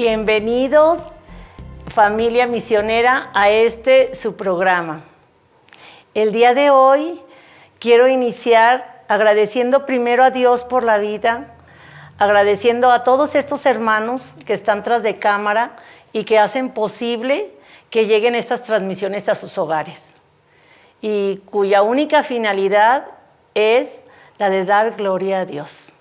Bienvenidos, familia misionera, a su programa. El día de hoy quiero iniciar agradeciendo primero a Dios por la vida, agradeciendo a todos estos hermanos que están tras de cámara y que hacen posible que lleguen estas transmisiones a sus hogares, y cuya única finalidad es la de dar gloria a Dios.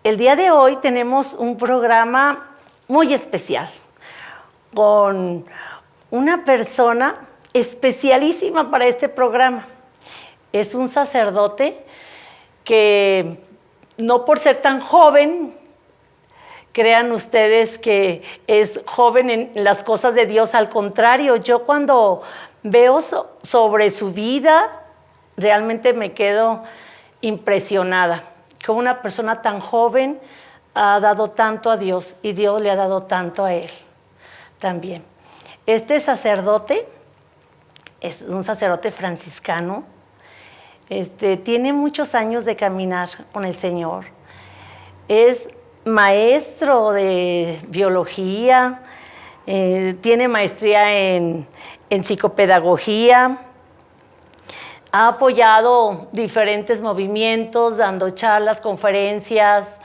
El día de hoy tenemos un programa muy especial, con una persona especialísima para este programa. Es un sacerdote que, no por ser tan joven, crean ustedes que es joven en las cosas de Dios. Al contrario, yo cuando veo sobre su vida, realmente me quedo impresionada. Como una persona tan joven ha dado tanto a Dios y Dios le ha dado tanto a él también. Este sacerdote es un sacerdote franciscano. Tiene muchos años de caminar con el Señor. Es maestro de biología, tiene maestría en psicopedagogía. Ha apoyado diferentes movimientos, dando charlas, conferencias.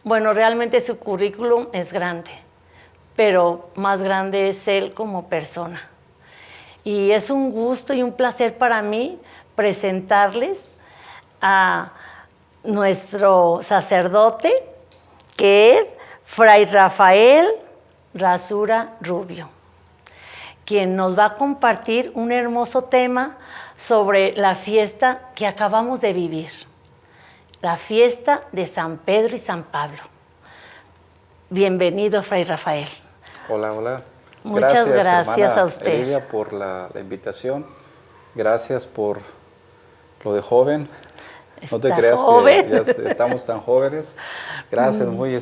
Bueno, realmente su currículum es grande, pero más grande es él como persona. Y es un gusto y un placer para mí presentarles a nuestro sacerdote, que es Fray Rafael Rasura Rubio, quien nos va a compartir un hermoso tema sobre la fiesta que acabamos de vivir, la fiesta de San Pedro y San Pablo. Bienvenido, Fray Rafael. Hola, hola. Muchas gracias a usted. Elvia, por la invitación. Gracias por lo de joven. No te creas que ya estamos tan jóvenes. Gracias, muy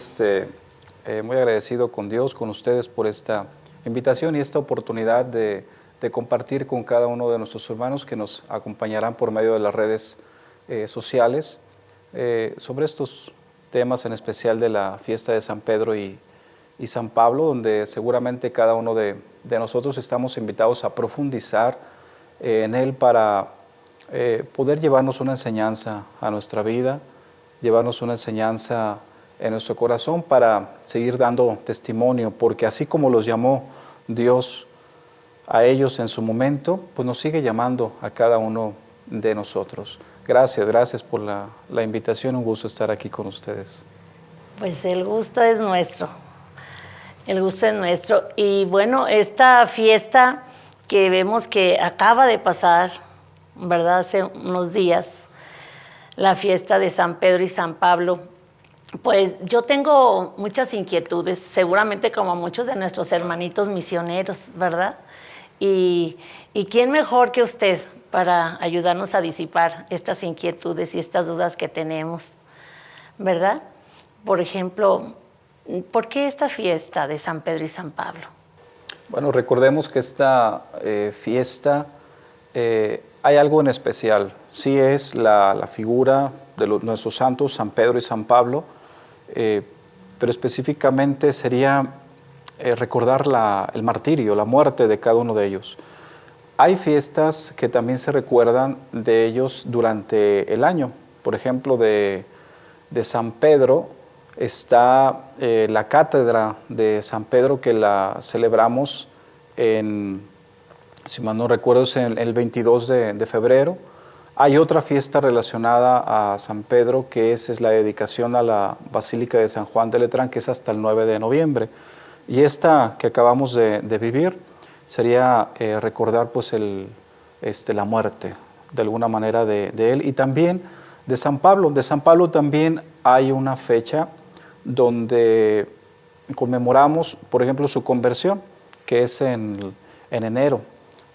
agradecido con Dios, con ustedes por esta invitación y esta oportunidad de compartir con cada uno de nuestros hermanos que nos acompañarán por medio de las redes sociales sobre estos temas, en especial de la fiesta de San Pedro y San Pablo, donde seguramente cada uno de nosotros estamos invitados a profundizar en él para poder llevarnos una enseñanza a nuestra vida, llevarnos una enseñanza en nuestro corazón para seguir dando testimonio, porque así como los llamó Dios a ellos en su momento, pues nos sigue llamando a cada uno de nosotros. Gracias por la invitación, un gusto estar aquí con ustedes. Pues el gusto es nuestro, Y bueno, esta fiesta que vemos que acaba de pasar, ¿verdad?, hace unos días, la fiesta de San Pedro y San Pablo, pues yo tengo muchas inquietudes, seguramente como muchos de nuestros hermanitos misioneros, ¿verdad? Y ¿quién mejor que usted para ayudarnos a disipar estas inquietudes y estas dudas que tenemos, ¿verdad? Por ejemplo, ¿por qué esta fiesta de San Pedro y San Pablo? Bueno, recordemos que esta fiesta hay algo en especial. Sí es la figura de nuestros santos, San Pedro y San Pablo, pero específicamente sería recordar el martirio, la muerte de cada uno de ellos. Hay fiestas que también se recuerdan de ellos durante el año. Por ejemplo, de San Pedro está la cátedra de San Pedro, que la celebramos si mal no recuerdo, es el 22 de febrero. Hay otra fiesta relacionada a San Pedro, que es la dedicación a la Basílica de San Juan de Letrán, que es hasta el 9 de noviembre. Y esta que acabamos de vivir sería recordar pues la muerte, de alguna manera, de él. Y también de San Pablo. De San Pablo también hay una fecha donde conmemoramos, por ejemplo, su conversión, que es en enero,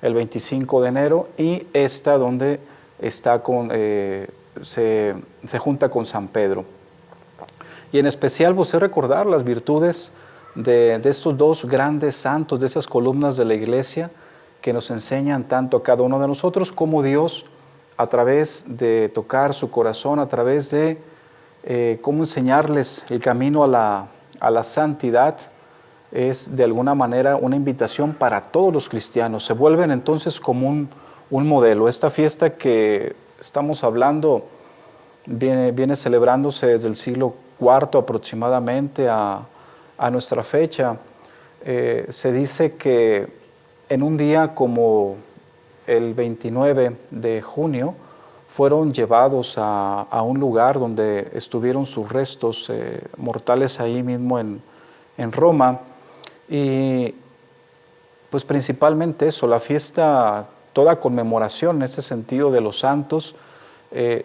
el 25 de enero, y esta donde está se junta con San Pedro. Y en especial pues es recordar las virtudes de estos dos grandes santos, de esas columnas de la iglesia que nos enseñan tanto a cada uno de nosotros como Dios, a través de tocar su corazón, a través de cómo enseñarles el camino a la santidad, es de alguna manera una invitación para todos los cristianos. Se vuelven entonces como un modelo. Esta fiesta que estamos hablando viene celebrándose desde el siglo IV aproximadamente a nuestra fecha. Se dice que en un día como el 29 de junio fueron llevados a un lugar donde estuvieron sus restos mortales ahí mismo en Roma. Y pues principalmente eso, la fiesta, toda conmemoración en ese sentido de los santos,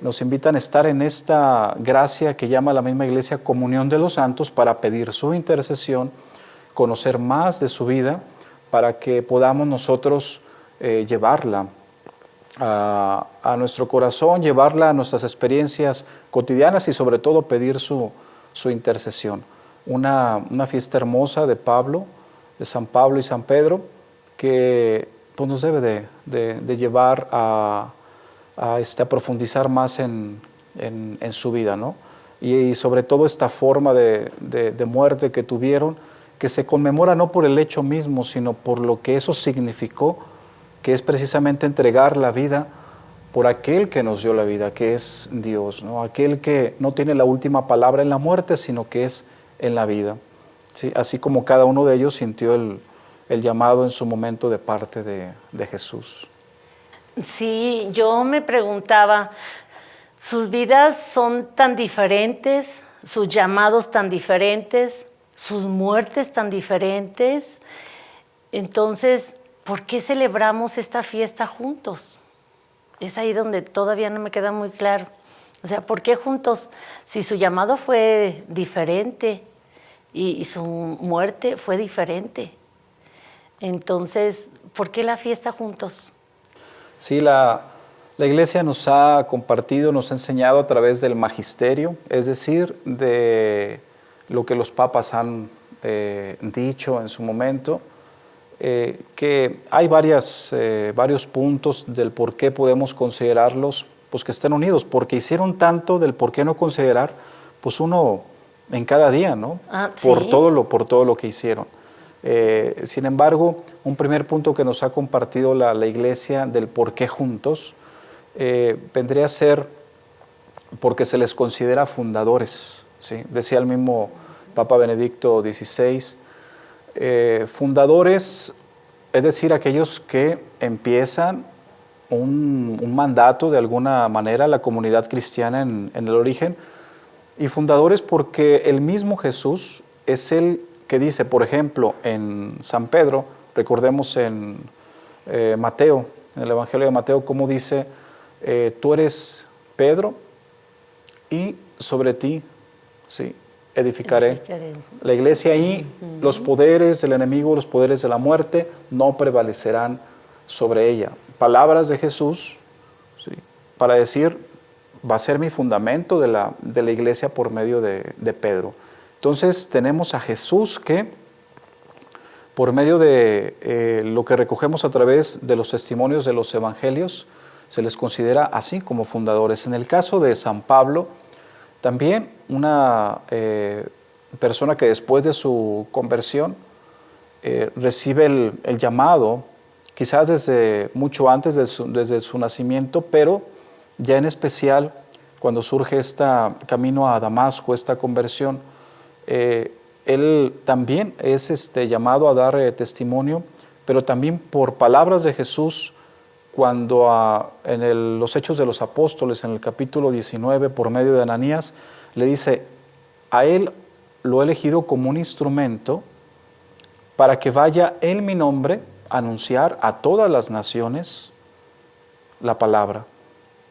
nos invitan a estar en esta gracia que llama la misma Iglesia comunión de los santos para pedir su intercesión, conocer más de su vida, para que podamos nosotros llevarla a nuestro corazón, llevarla a nuestras experiencias cotidianas y sobre todo pedir su intercesión. Una fiesta hermosa de San Pablo y San Pedro, que pues, nos debe de llevar a profundizar más en su vida, ¿no? Y sobre todo esta forma de muerte que tuvieron, que se conmemora no por el hecho mismo, sino por lo que eso significó, que es precisamente entregar la vida por aquel que nos dio la vida, que es Dios, ¿no? Aquel que no tiene la última palabra en la muerte, sino que es en la vida, ¿sí? Así como cada uno de ellos sintió el llamado en su momento de parte de Jesús. Sí, yo me preguntaba, sus vidas son tan diferentes, sus llamados tan diferentes, sus muertes tan diferentes. Entonces, ¿por qué celebramos esta fiesta juntos? Es ahí donde todavía no me queda muy claro. O sea, ¿por qué juntos? Si su llamado fue diferente y su muerte fue diferente. Entonces, ¿por qué la fiesta juntos? Sí, la Iglesia nos ha compartido, nos ha enseñado a través del magisterio, es decir, de lo que los papas han dicho en su momento, que hay varios puntos del por qué podemos considerarlos, pues que estén unidos, porque hicieron tanto del por qué no considerar, pues uno en cada día, ¿no? ¿Sí? Por todo lo que hicieron. Sin embargo, un primer punto que nos ha compartido la Iglesia del por qué juntos, vendría a ser porque se les considera fundadores, ¿sí? Decía el mismo Papa Benedicto XVI, fundadores, es decir, aquellos que empiezan un mandato de alguna manera, la comunidad cristiana en el origen, y fundadores porque el mismo Jesús es el que dice, por ejemplo, en San Pedro, recordemos en Mateo, en el Evangelio de Mateo, cómo dice, tú eres Pedro y sobre ti, ¿sí?, edificaré la iglesia. Ahí los poderes del enemigo, los poderes de la muerte no prevalecerán sobre ella. Palabras de Jesús, ¿sí?, para decir, va a ser mi fundamento de la iglesia por medio de Pedro. Entonces tenemos a Jesús que, por medio de lo que recogemos a través de los testimonios de los evangelios, se les considera así como fundadores. En el caso de San Pablo, también una persona que después de su conversión recibe el llamado, quizás desde mucho antes desde su nacimiento, pero ya en especial cuando surge este camino a Damasco, esta conversión, él también es llamado a dar testimonio, pero también por palabras de Jesús, cuando en los Hechos de los Apóstoles, en el capítulo 19, por medio de Ananías, le dice, a él lo he elegido como un instrumento para que vaya en mi nombre a anunciar a todas las naciones la palabra.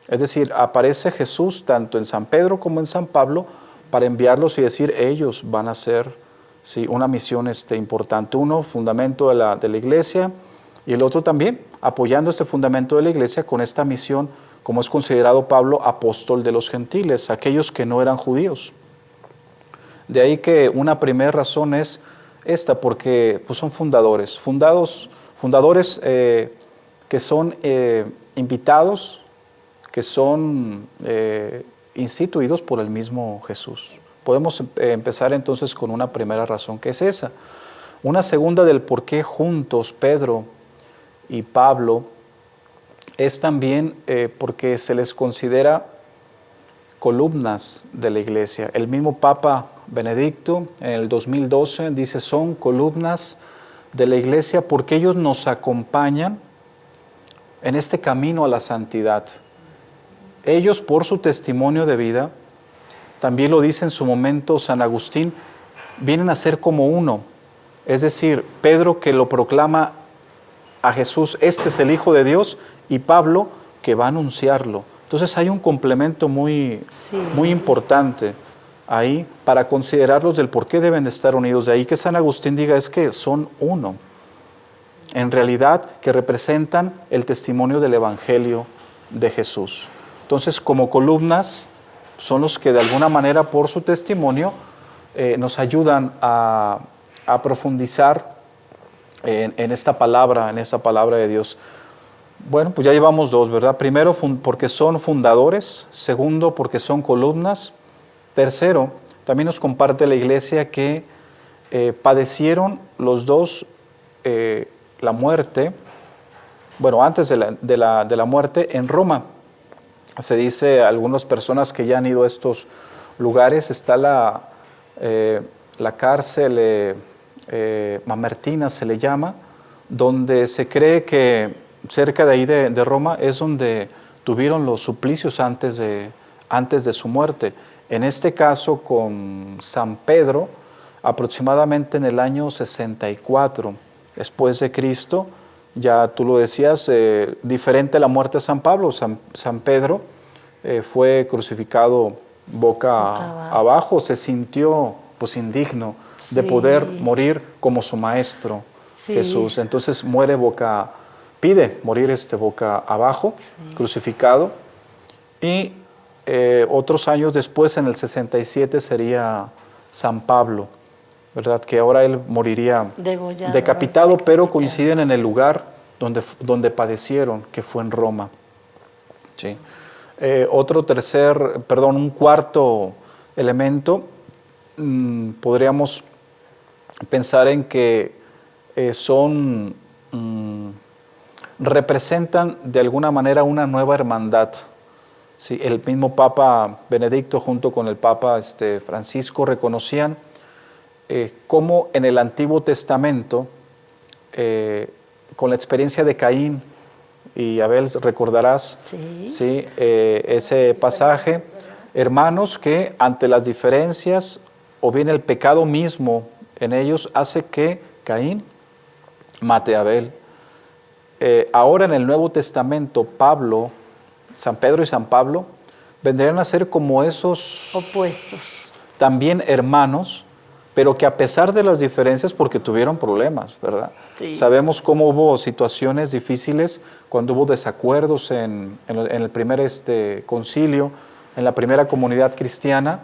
Es decir, aparece Jesús tanto en San Pedro como en San Pablo para enviarlos y decir, ellos van a hacer, ¿sí?, una misión importante. Uno, fundamento de la iglesia, y el otro también, apoyando este fundamento de la iglesia con esta misión, como es considerado Pablo, apóstol de los gentiles, aquellos que no eran judíos. De ahí que una primera razón es esta, porque pues, son fundadores que son invitados, que son instituidos por el mismo Jesús. Podemos empezar entonces con una primera razón, que es esa. Una segunda del por qué juntos Pedro y Pablo es también porque se les considera columnas de la iglesia. El mismo Papa Benedicto en el 2012 dice, son columnas de la iglesia porque ellos nos acompañan en este camino a la santidad. Ellos, por su testimonio de vida, también lo dice en su momento San Agustín, vienen a ser como uno. Es decir, Pedro que lo proclama a Jesús, este es el Hijo de Dios, y Pablo que va a anunciarlo. Entonces hay un complemento muy importante ahí para considerarlos del por qué deben de estar unidos. De ahí que San Agustín diga es que son uno. En realidad que representan el testimonio del Evangelio de Jesús. Entonces como columnas son los que de alguna manera por su testimonio nos ayudan a profundizar en esta palabra de Dios. Bueno, pues ya llevamos dos, ¿verdad? Primero, porque son fundadores. Segundo, porque son columnas. Tercero, también nos comparte la iglesia que padecieron los dos la muerte, bueno, antes de la muerte en Roma. Se dice, algunas personas que ya han ido a estos lugares, está la cárcel Mamertina, se le llama, donde se cree que cerca de ahí de Roma es donde tuvieron los suplicios antes de su muerte. En este caso con San Pedro, aproximadamente en el año 64 después de Cristo, ya tú lo decías, diferente a la muerte de San Pablo. San Pedro fue crucificado boca abajo, se sintió pues indigno de poder morir como su maestro Jesús. Entonces pide morir boca abajo, crucificado, y otros años después, en el 67, sería San Pablo, ¿verdad? Que ahora él moriría decapitado, pero coinciden en el lugar donde padecieron, que fue en Roma. ¿Sí? Un cuarto elemento, podríamos pensar en que representan de alguna manera una nueva hermandad. Sí, el mismo Papa Benedicto junto con el Papa Francisco reconocían cómo en el Antiguo Testamento, con la experiencia de Caín y Abel, recordarás ese pasaje, hermanos que ante las diferencias o bien el pecado mismo en ellos hace que Caín mate a Abel. Ahora en el Nuevo Testamento, San Pedro y San Pablo vendrían a ser como esos opuestos, también hermanos, pero que a pesar de las diferencias, porque tuvieron problemas, ¿verdad? Sí. Sabemos cómo hubo situaciones difíciles cuando hubo desacuerdos en el primer concilio, en la primera comunidad cristiana,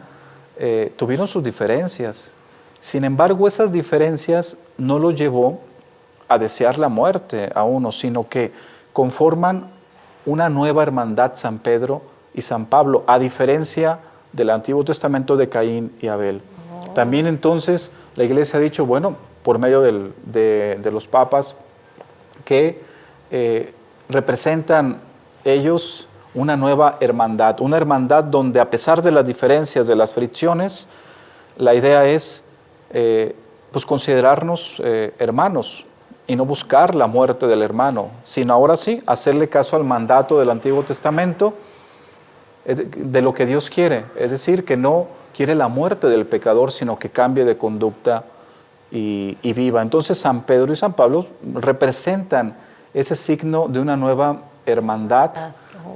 tuvieron sus diferencias. Sin embargo, esas diferencias no los llevó a desear la muerte a uno, sino que conforman una nueva hermandad San Pedro y San Pablo, a diferencia del Antiguo Testamento de Caín y Abel. También entonces la Iglesia ha dicho, bueno, por medio de los papas, que representan ellos una nueva hermandad, una hermandad donde a pesar de las diferencias, de las fricciones, la idea es pues considerarnos hermanos y no buscar la muerte del hermano, sino ahora sí hacerle caso al mandato del Antiguo Testamento de lo que Dios quiere, es decir, que no quiere la muerte del pecador, sino que cambie de conducta y viva. Entonces San Pedro y San Pablo representan ese signo de una nueva hermandad,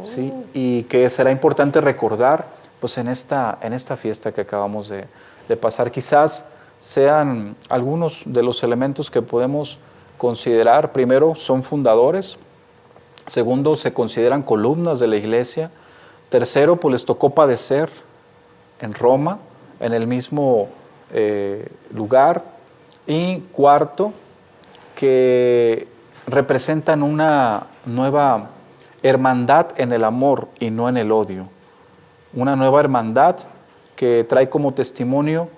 ¿sí? Y que será importante recordar pues, en esta fiesta que acabamos de pasar. Quizás sean algunos de los elementos que podemos considerar. Primero, son fundadores. Segundo, se consideran columnas de la iglesia. Tercero, pues les tocó padecer en Roma, en el mismo lugar. Y cuarto, que representan una nueva hermandad en el amor y no en el odio. Una nueva hermandad que trae como testimonio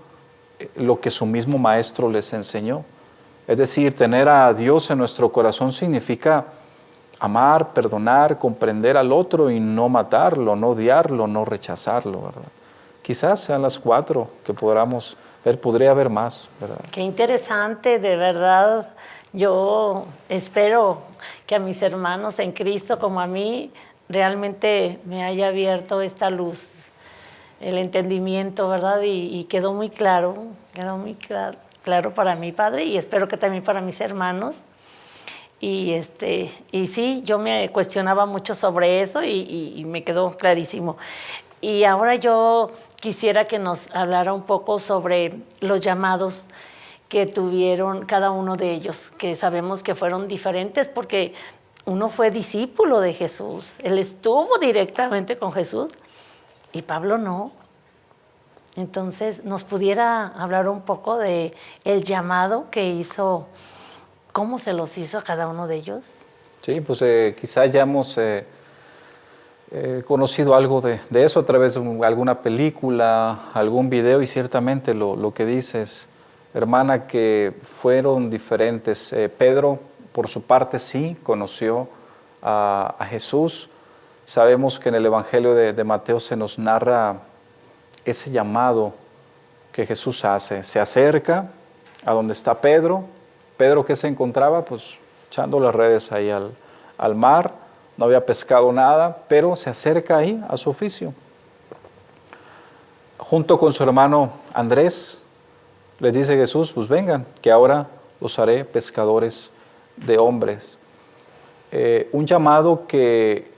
lo que su mismo maestro les enseñó. Es decir, tener a Dios en nuestro corazón significa amar, perdonar, comprender al otro y no matarlo, no odiarlo, no rechazarlo, ¿verdad? Quizás sean las 4 que podamos ver, podría haber más, ¿verdad? Qué interesante, de verdad. Yo espero que a mis hermanos en Cristo, como a mí, realmente me haya abierto esta luz, el entendimiento, ¿verdad? Y quedó muy claro claro para mi Padre, y espero que también para mis hermanos. Y sí, yo me cuestionaba mucho sobre eso y me quedó clarísimo. Y ahora yo quisiera que nos hablara un poco sobre los llamados que tuvieron cada uno de ellos, que sabemos que fueron diferentes porque uno fue discípulo de Jesús, él estuvo directamente con Jesús y Pablo no. Entonces, ¿nos pudiera hablar un poco de el llamado que hizo, cómo se los hizo a cada uno de ellos? Sí, pues quizá ya hemos conocido algo de eso a través de alguna película, algún video, y ciertamente lo que dices, hermana, que fueron diferentes. Pedro, por su parte, sí conoció a Jesús. Sabemos que en el Evangelio de Mateo se nos narra ese llamado que Jesús hace. Se acerca a donde está Pedro. Pedro, ¿qué se encontraba? Pues echando las redes ahí al mar. No había pescado nada, pero se acerca ahí a su oficio. Junto con su hermano Andrés, les dice Jesús, pues vengan, que ahora los haré pescadores de hombres. Un llamado que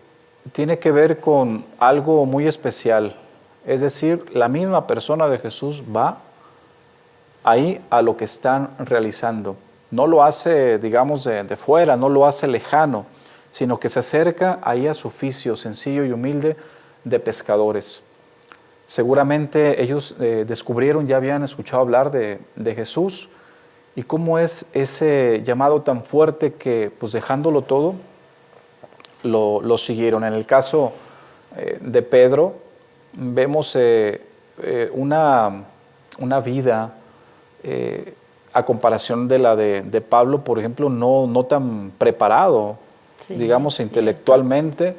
tiene que ver con algo muy especial. Es decir, la misma persona de Jesús va ahí a lo que están realizando. No lo hace, digamos, de fuera, no lo hace lejano, sino que se acerca ahí a su oficio sencillo y humilde de pescadores. Seguramente ellos descubrieron, ya habían escuchado hablar de Jesús y cómo es ese llamado tan fuerte que, pues dejándolo todo, lo siguieron. En el caso de Pedro, vemos una vida a comparación de la de Pablo, por ejemplo, no tan preparado, sí, digamos, intelectualmente,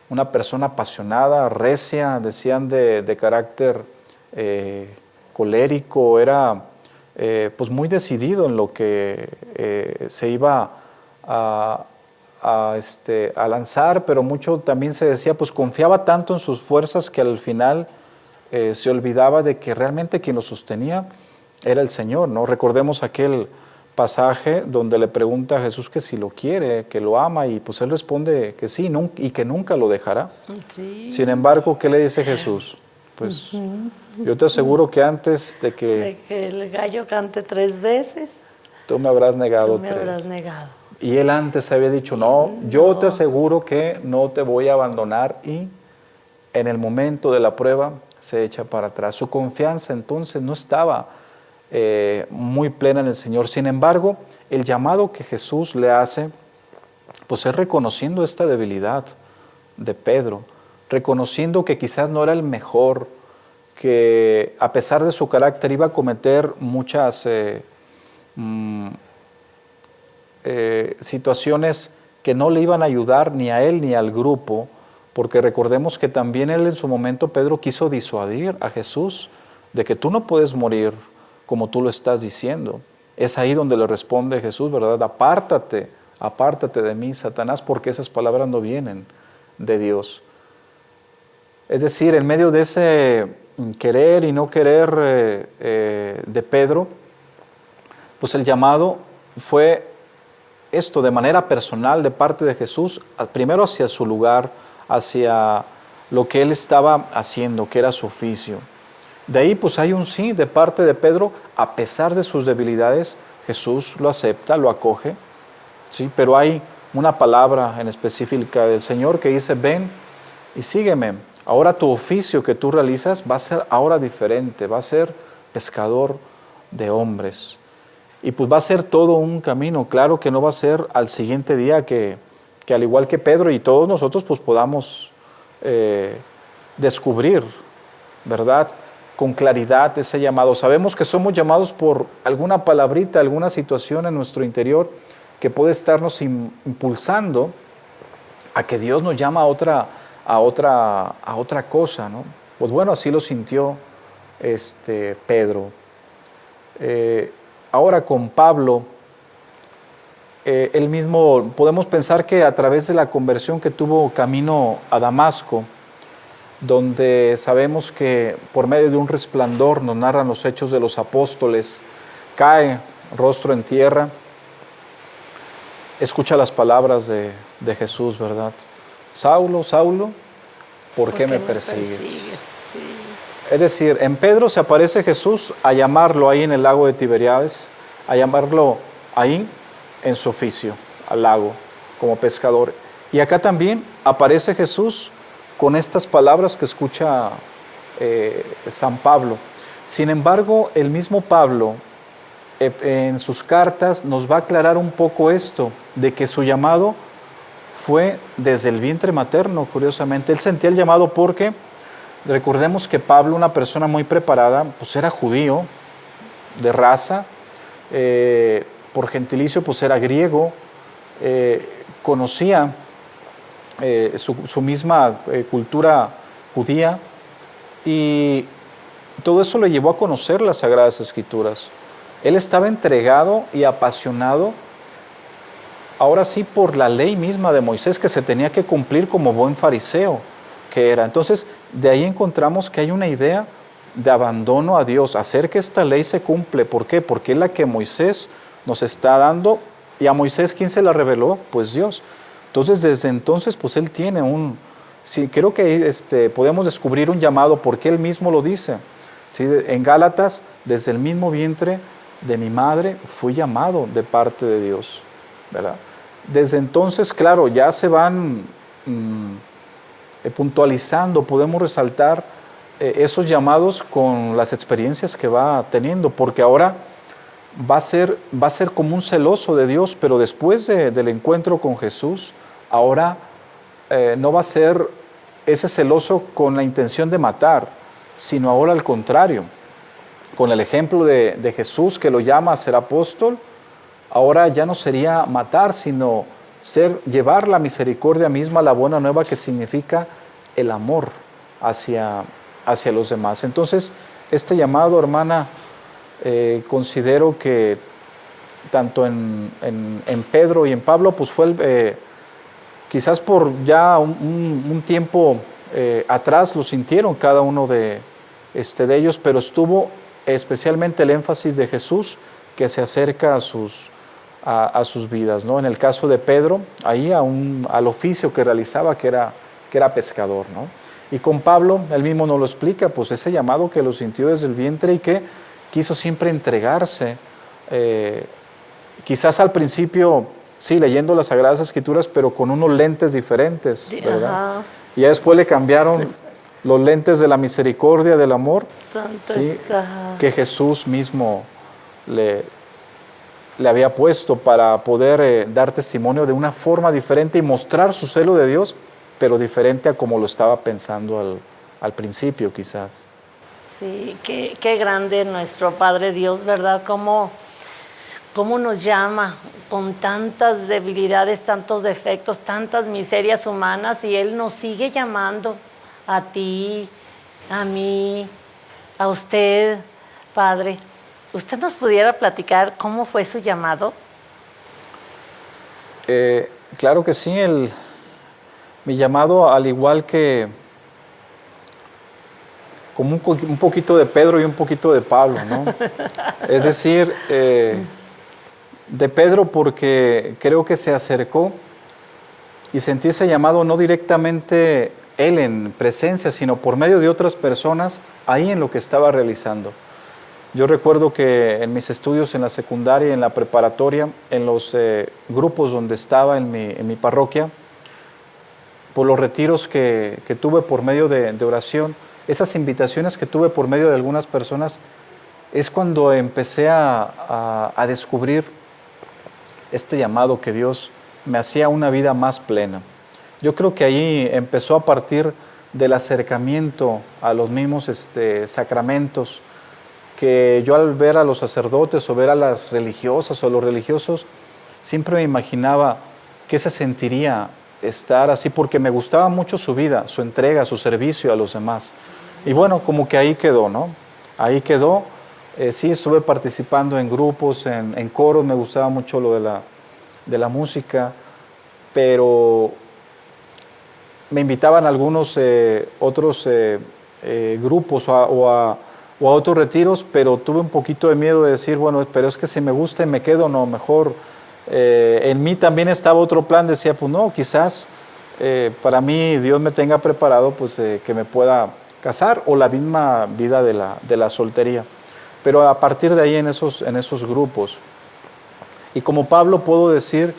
una persona apasionada, recia, decían de carácter colérico, era pues muy decidido en lo que se iba a lanzar, pero mucho también se decía, pues confiaba tanto en sus fuerzas que al final se olvidaba de que realmente quien lo sostenía era el Señor, ¿no? Recordemos aquel pasaje donde le pregunta a Jesús que si lo quiere, que lo ama, y pues él responde que sí y que nunca lo dejará. Sí. Sin embargo, ¿qué le dice Jesús? Pues yo te aseguro que antes de que el gallo cante 3 veces, tú me habrás negado 3. Habrás negado. Y él antes había dicho, no, yo te aseguro que no te voy a abandonar, y en el momento de la prueba se echa para atrás. Su confianza entonces no estaba muy plena en el Señor. Sin embargo, el llamado que Jesús le hace, pues es reconociendo esta debilidad de Pedro, reconociendo que quizás no era el mejor, que a pesar de su carácter iba a cometer muchas situaciones que no le iban a ayudar ni a él ni al grupo, porque recordemos que también él en su momento, Pedro, quiso disuadir a Jesús de que tú no puedes morir como tú lo estás diciendo. Es ahí donde le responde Jesús, ¿verdad? Apártate de mí, Satanás, porque esas palabras no vienen de Dios. Es decir, en medio de ese querer y no querer de Pedro, pues el llamado fue esto de manera personal de parte de Jesús, primero hacia su lugar, hacia lo que él estaba haciendo, que era su oficio. De ahí pues hay un sí de parte de Pedro, a pesar de sus debilidades, Jesús lo acepta, lo acoge, ¿sí? Pero hay una palabra en específica del Señor que dice, ven y sígueme. Ahora tu oficio que tú realizas va a ser ahora diferente, va a ser pescador de hombres. Y pues va a ser todo un camino, claro que no va a ser al siguiente día que al igual que Pedro y todos nosotros pues podamos descubrir, ¿verdad? con claridad ese llamado. Sabemos que somos llamados por alguna palabrita, alguna situación en nuestro interior que puede estarnos impulsando a que Dios nos llama a otra cosa, ¿no? Pues bueno, así lo sintió Pedro. Ahora con Pablo, él mismo, podemos pensar que a través de la conversión que tuvo camino a Damasco, donde sabemos que por medio de un resplandor, nos narran los Hechos de los Apóstoles, cae rostro en tierra, escucha las palabras de Jesús, ¿verdad? Saulo, Saulo, ¿por qué me persigues? Sí. Es decir, en Pedro se aparece Jesús a llamarlo ahí en el lago de Tiberíades, a llamarlo ahí en su oficio, al lago, como pescador. Y acá también aparece Jesús con estas palabras que escucha San Pablo. Sin embargo, el mismo Pablo, en sus cartas, nos va a aclarar un poco esto, de que su llamado fue desde el vientre materno, curiosamente. Él sentía el llamado porque, recordemos que Pablo, una persona muy preparada, pues era judío, de raza, por gentilicio pues era griego, conocía su misma cultura judía, y todo eso le llevó a conocer las Sagradas Escrituras. Él estaba entregado y apasionado, ahora sí, por la ley misma de Moisés, que se tenía que cumplir como buen fariseo que era. Entonces, de ahí encontramos que hay una idea de abandono a Dios, hacer que esta ley se cumple. ¿Por qué? Porque es la que Moisés nos está dando, y a Moisés, ¿quién se la reveló? Pues Dios. Entonces, desde entonces, pues él tiene sí, creo que podemos descubrir un llamado, porque él mismo lo dice. ¿Sí? En Gálatas, desde el mismo vientre de mi madre fui llamado de parte de Dios, ¿verdad? Desde entonces, claro, ya se van puntualizando, podemos resaltar esos llamados con las experiencias que va teniendo, porque ahora va a ser como un celoso de Dios, pero después del encuentro con Jesús, ahora no va a ser ese celoso con la intención de matar, sino ahora al contrario, con el ejemplo de Jesús, que lo llama a ser apóstol. Ahora ya no sería matar, sino llevar la misericordia misma, la buena nueva, que significa el amor hacia los demás. Entonces, este llamado, hermana, considero que tanto en Pedro y en Pablo, pues fue quizás por ya un tiempo atrás lo sintieron cada uno de ellos, pero estuvo especialmente el énfasis de Jesús, que se acerca a sus vidas, ¿no? En el caso de Pedro, ahí al oficio que realizaba, que era pescador, ¿no? Y con Pablo, él mismo nos lo explica, pues ese llamado que lo sintió desde el vientre y que quiso siempre entregarse, quizás al principio, sí, leyendo las Sagradas Escrituras, pero con unos lentes diferentes, ¿verdad? Y ya después le cambiaron los lentes de la misericordia, del amor, ¿sí? Que Jesús mismo le había puesto para poder dar testimonio de una forma diferente y mostrar su celo de Dios, pero diferente a como lo estaba pensando al principio, quizás. Sí, qué grande nuestro Padre Dios, ¿verdad? Cómo nos llama con tantas debilidades, tantos defectos, tantas miserias humanas, y Él nos sigue llamando a ti, a mí, a usted, Padre. ¿Usted nos pudiera platicar cómo fue su llamado? Claro que sí. Mi llamado, al igual que como un poquito de Pedro y un poquito de Pablo, ¿no? Es decir, de Pedro porque creo que se acercó y sentí ese llamado no directamente él en presencia, sino por medio de otras personas ahí en lo que estaba realizando. Yo recuerdo que en mis estudios en la secundaria y en la preparatoria, en los grupos donde estaba en mi parroquia, por los retiros que tuve por medio de oración, esas invitaciones que tuve por medio de algunas personas, es cuando empecé a descubrir este llamado que Dios me hacía una vida más plena. Yo creo que ahí empezó a partir del acercamiento a los mismos sacramentos, que yo al ver a los sacerdotes o ver a las religiosas o a los religiosos, siempre me imaginaba qué se sentiría estar así, porque me gustaba mucho su vida, su entrega, su servicio a los demás. Y bueno, como que ahí quedó, ¿no? Ahí quedó. Sí, estuve participando en grupos, en coros, me gustaba mucho lo de la música, pero me invitaban a algunos otros grupos o a otros retiros, pero tuve un poquito de miedo de decir, bueno, pero es que si me gusta y me quedo, no, mejor. En mí también estaba otro plan, decía, pues no, quizás para mí Dios me tenga preparado, pues que me pueda casar o la misma vida de la soltería. Pero a partir de ahí en esos grupos. Y como Pablo puedo decir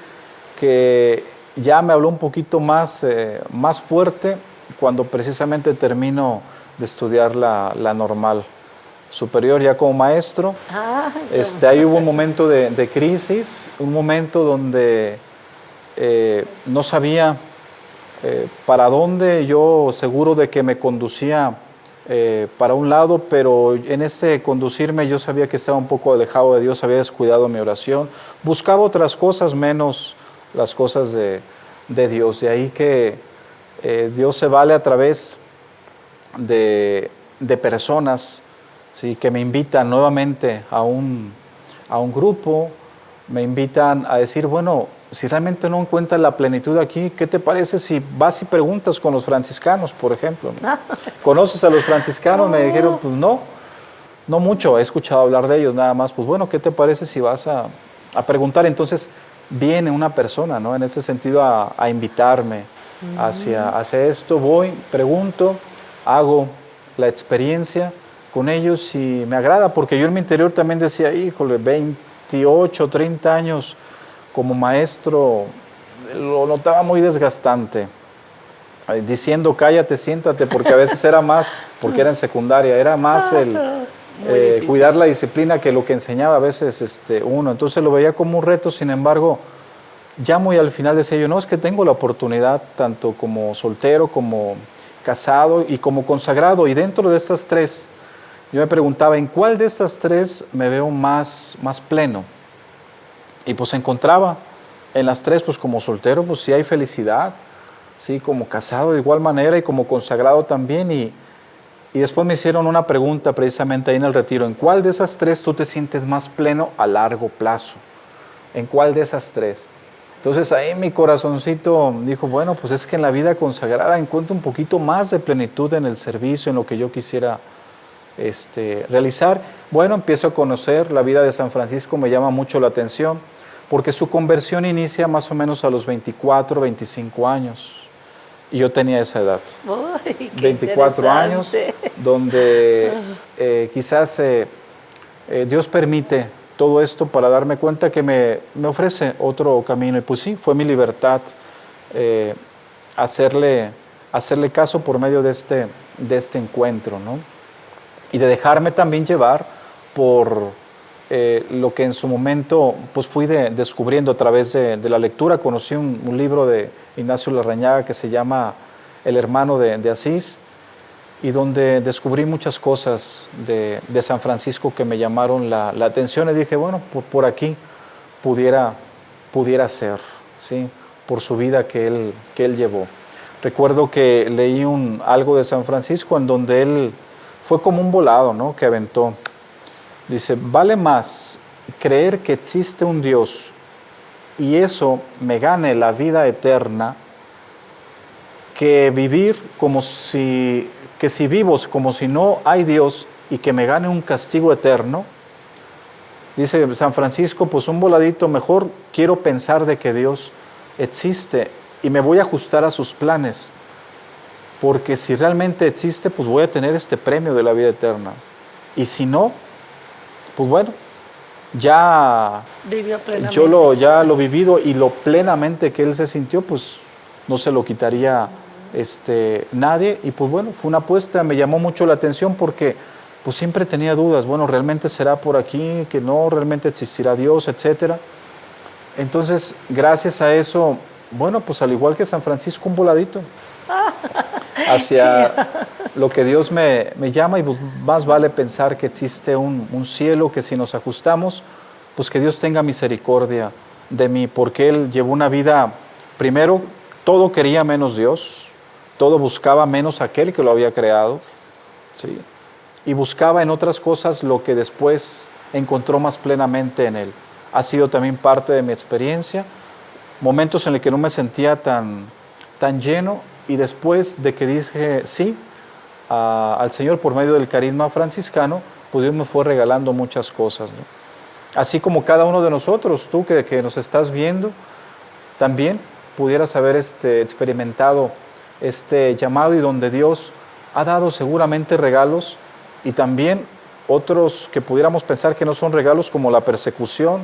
que ya me habló un poquito más fuerte cuando precisamente termino de estudiar la normal superior ya como maestro. Ahí hubo un momento de crisis, un momento donde no sabía para dónde, yo seguro de que me conducía para un lado, pero en ese conducirme yo sabía que estaba un poco alejado de Dios, había descuidado mi oración, buscaba otras cosas menos las cosas de Dios. De ahí que Dios se vale a través de personas, ¿sí?, que me invitan nuevamente a un grupo, me invitan a decir, bueno, si realmente no encuentras la plenitud aquí, ¿qué te parece si vas y preguntas con los franciscanos, por ejemplo? ¿Conoces a los franciscanos? Me dijeron, pues no mucho, he escuchado hablar de ellos nada más. Pues bueno, ¿qué te parece si vas a preguntar? Entonces viene una persona, ¿no?, en ese sentido a invitarme hacia esto. Voy, pregunto, hago la experiencia con ellos y me agrada, porque yo en mi interior también decía, híjole, 28, 30 años como maestro, lo notaba muy desgastante, diciendo cállate, siéntate, porque a veces era más, porque era en secundaria, era más el cuidar la disciplina que lo que enseñaba a veces uno. Entonces lo veía como un reto. Sin embargo, ya muy al final decía yo, no, es que tengo la oportunidad, tanto como soltero, como casado y como consagrado, y dentro de estas tres, yo me preguntaba, ¿en cuál de estas tres me veo más pleno? Y pues encontraba en las tres, pues como soltero, pues sí hay felicidad, sí, como casado de igual manera y como consagrado también. Y después me hicieron una pregunta precisamente ahí en el retiro, ¿en cuál de esas tres tú te sientes más pleno a largo plazo? ¿En cuál de esas tres? Entonces ahí mi corazoncito dijo, bueno, pues es que en la vida consagrada encuentro un poquito más de plenitud en el servicio, en lo que yo quisiera realizar. Bueno, empiezo a conocer la vida de San Francisco, me llama mucho la atención, porque su conversión inicia más o menos a los 24, 25 años. Y yo tenía esa edad, 24 años, donde quizás Dios permite todo esto para darme cuenta que me ofrece otro camino. Y pues sí, fue mi libertad hacerle caso por medio de este encuentro, ¿no? Y de dejarme también llevar por lo que en su momento pues fui descubriendo a través de la lectura. Conocí un libro de Ignacio Larrañaga que se llama El hermano de Asís, y donde descubrí muchas cosas de San Francisco que me llamaron la atención, y dije, bueno, por aquí pudiera ser, ¿sí?, por su vida que él llevó. Recuerdo que leí algo de San Francisco en donde él fue como un volado, ¿no?, que aventó. Dice, vale más creer que existe un Dios y eso me gane la vida eterna, que vivir que si vivos como si no hay Dios y que me gane un castigo eterno. Dice San Francisco, pues un voladito, mejor quiero pensar de que Dios existe y me voy a ajustar a sus planes, porque si realmente existe, pues voy a tener este premio de la vida eterna, y si no, pues bueno, ya yo lo vivido, y lo plenamente que él se sintió, pues no se lo quitaría nadie. Y pues bueno, fue una apuesta, me llamó mucho la atención porque pues siempre tenía dudas, bueno, ¿realmente será por aquí? ¿Que no? ¿Realmente existirá Dios? Etcétera. Entonces, gracias a eso, bueno, pues al igual que San Francisco, un voladito. hacia lo que Dios me llama, y pues más vale pensar que existe un cielo, que si nos ajustamos, pues que Dios tenga misericordia de mí, porque Él llevó una vida, primero, todo quería menos Dios, todo buscaba menos aquel que lo había creado, ¿sí? Y buscaba en otras cosas lo que después encontró más plenamente en Él. Ha sido también parte de mi experiencia, momentos en los que no me sentía tan lleno, y después de que dije sí al Señor por medio del carisma franciscano, pues Dios me fue regalando muchas cosas, ¿no? Así como cada uno de nosotros, tú que nos estás viendo, también pudieras haber experimentado este llamado, y donde Dios ha dado seguramente regalos, y también otros que pudiéramos pensar que no son regalos, como la persecución,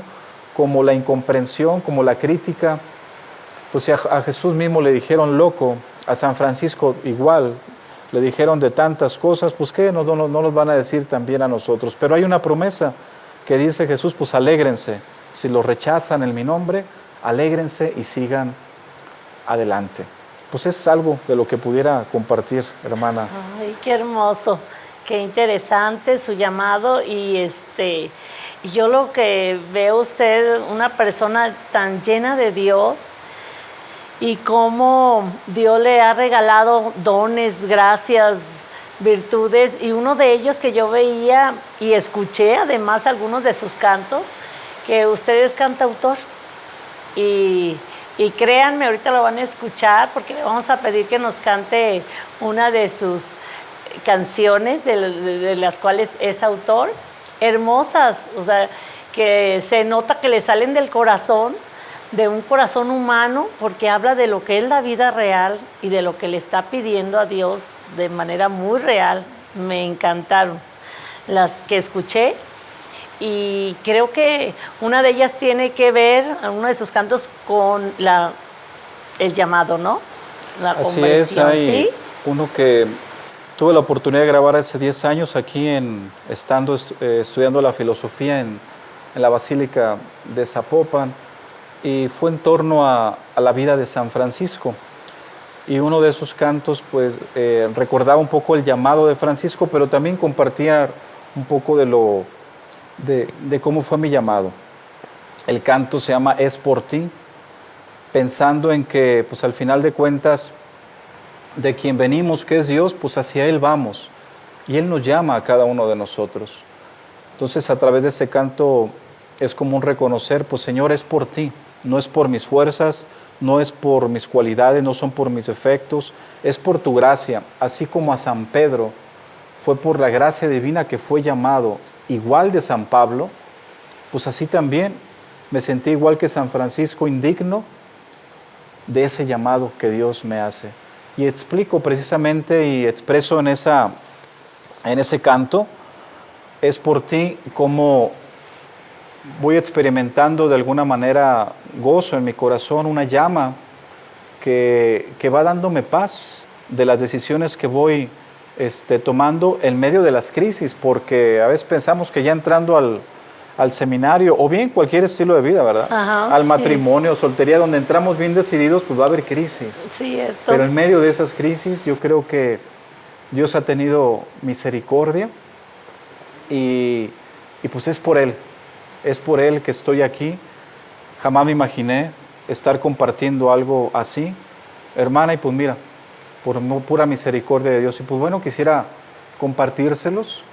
como la incomprensión, como la crítica. Pues si a Jesús mismo le dijeron loco, a San Francisco igual, le dijeron de tantas cosas, pues ¿qué no nos van a decir también a nosotros? Pero hay una promesa que dice Jesús, pues alégrense, si los rechazan en mi nombre, alégrense y sigan adelante. Pues es algo de lo que pudiera compartir, hermana. Ay, qué hermoso, qué interesante su llamado, y yo lo que veo usted, una persona tan llena de Dios, y cómo Dios le ha regalado dones, gracias, virtudes, y uno de ellos que yo veía y escuché además algunos de sus cantos, que usted es cantautor, y créanme, ahorita lo van a escuchar porque le vamos a pedir que nos cante una de sus canciones de las cuales es autor, hermosas, o sea, que se nota que le salen del corazón, de un corazón humano, porque habla de lo que es la vida real y de lo que le está pidiendo a Dios de manera muy real. Me encantaron las que escuché, y creo que una de ellas tiene que ver, uno de sus cantos, con el llamado, ¿no? La Así conversión, es, hay ¿sí? uno que tuve la oportunidad de grabar hace 10 años aquí, estudiando la filosofía en la Basílica de Zapopan, y fue en torno a la vida de San Francisco. Y uno de esos cantos pues recordaba un poco el llamado de Francisco, pero también compartía un poco de cómo fue mi llamado. El canto se llama Es por ti, pensando en que pues al final de cuentas, de quien venimos, que es Dios, pues hacia Él vamos, y Él nos llama a cada uno de nosotros. Entonces, a través de ese canto es como un reconocer, pues Señor, es por ti, no es por mis fuerzas, no es por mis cualidades, no son por mis defectos, es por tu gracia. Así como a San Pedro fue por la gracia divina que fue llamado, igual de San Pablo, pues así también me sentí igual que San Francisco, indigno de ese llamado que Dios me hace. Y explico precisamente y expreso en ese canto, es por ti, cómo voy experimentando de alguna manera gozo en mi corazón, una llama que va dándome paz de las decisiones que voy tomando en medio de las crisis, porque a veces pensamos que ya entrando al seminario, o bien cualquier estilo de vida, ¿verdad? Ajá, al sí. matrimonio, soltería, donde entramos bien decididos, pues va a haber crisis. Cierto. Pero en medio de esas crisis yo creo que Dios ha tenido misericordia, y pues es por Él que estoy aquí. Jamás me imaginé estar compartiendo algo así, hermana, y pues mira, por pura misericordia de Dios. Y pues bueno, quisiera compartírselos,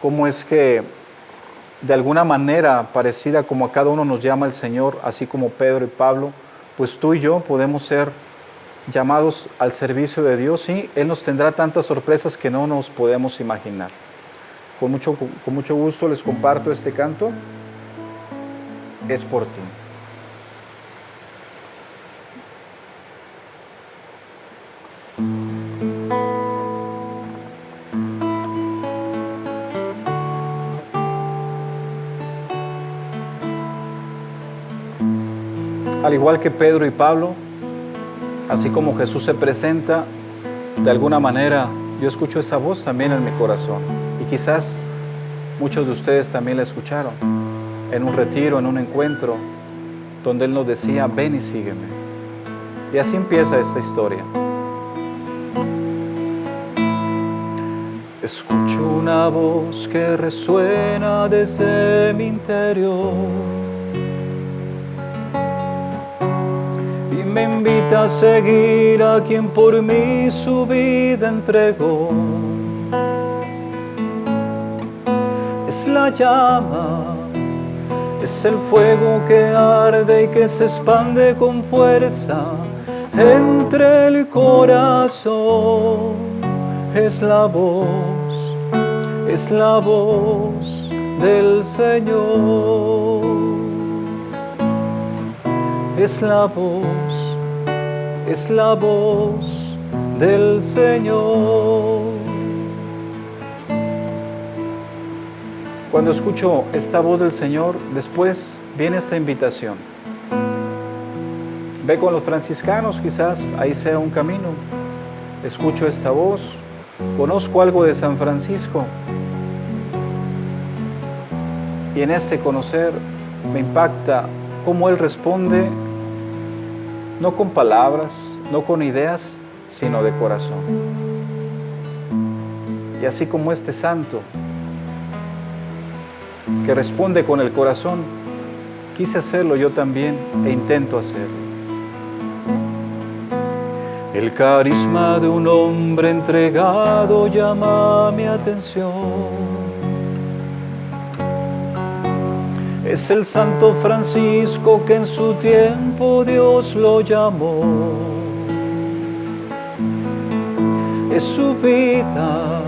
cómo es que de alguna manera parecida como a cada uno nos llama el Señor, así como Pedro y Pablo, pues tú y yo podemos ser llamados al servicio de Dios, y Él nos tendrá tantas sorpresas que no nos podemos imaginar. Con mucho gusto les comparto este canto, Es por ti. Al igual que Pedro y Pablo, así como Jesús se presenta, de alguna manera yo escucho esa voz también en mi corazón. Y quizás muchos de ustedes también la escucharon en un retiro, en un encuentro, donde Él nos decía, ven y sígueme. Y así empieza esta historia. Escucho una voz que resuena desde mi interior y me invita a seguir a quien por mí su vida entregó. Es la llama, es el fuego que arde y que se expande con fuerza entre el corazón. Es la voz del Señor. Es la voz del Señor. Cuando escucho esta voz del Señor, después viene esta invitación. Ve con los franciscanos, quizás ahí sea un camino. Escucho esta voz, conozco algo de San Francisco y en este conocer me impacta cómo él responde, no con palabras, no con ideas, sino de corazón. Y así como este santo que responde con el corazón, quise hacerlo yo también e intento hacerlo. El carisma de un hombre entregado llama mi atención. Es el santo Francisco que en su tiempo Dios lo llamó. Es su vida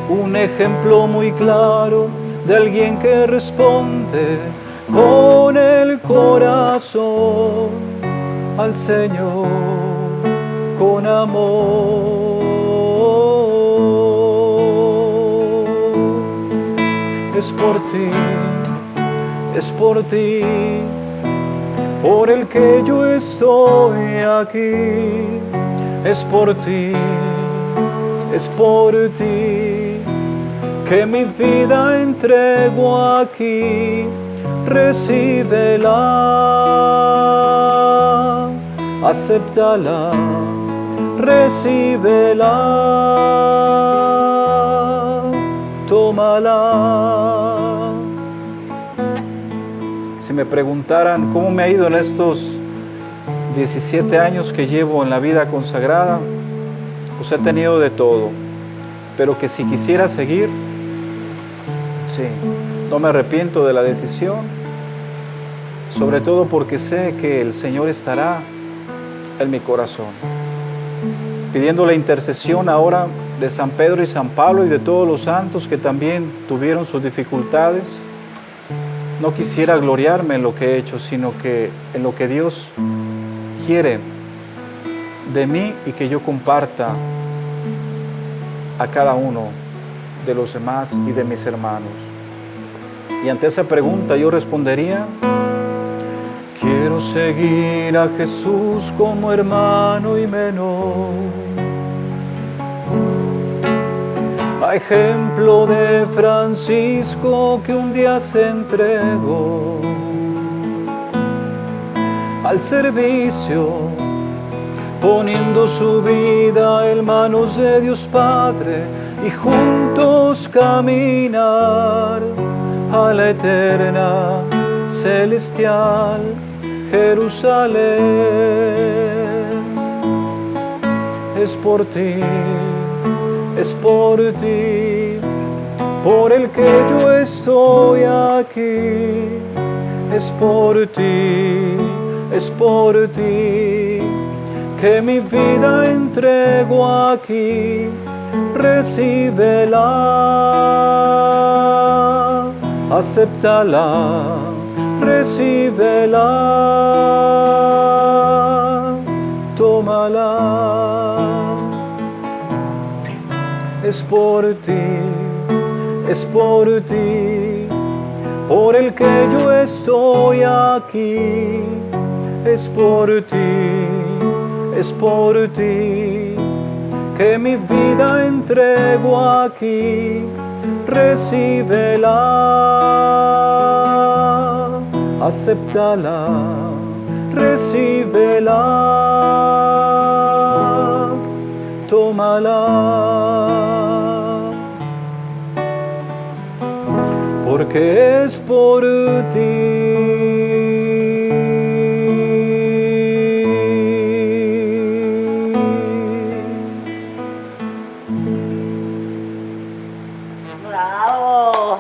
un ejemplo muy claro de alguien que responde con el corazón al Señor con amor. Es por ti, por el que yo estoy aquí. Es por ti que mi vida entrego aquí. Recíbela, acéptala, recíbela, tómala. Si me preguntaran cómo me ha ido en estos 17 años que llevo en la vida consagrada, pues he tenido de todo, pero que si quisiera seguir, sí, no me arrepiento de la decisión, sobre todo porque sé que el Señor estará en mi corazón, pidiendo la intercesión ahora de San Pedro y San Pablo y de todos los santos que también tuvieron sus dificultades. No quisiera gloriarme en lo que he hecho, sino que en lo que Dios quiere de mí y que yo comparta a cada uno de los demás y de mis hermanos. Y ante esa pregunta yo respondería: quiero seguir a Jesús como hermano y menor, a ejemplo de Francisco que un día se entregó al servicio, poniendo su vida en manos de Dios Padre y juntos caminar a la eterna celestial Jerusalén. Es por ti, por el que yo estoy aquí. Es por ti, que mi vida entrego aquí. Recíbela, acéptala, recíbela, tómala. Es por ti, por el que yo estoy aquí. Es por ti, que mi vida entrego aquí. Recíbela, acéptala, recíbela, tómala. que es por ti. ¡Bravo!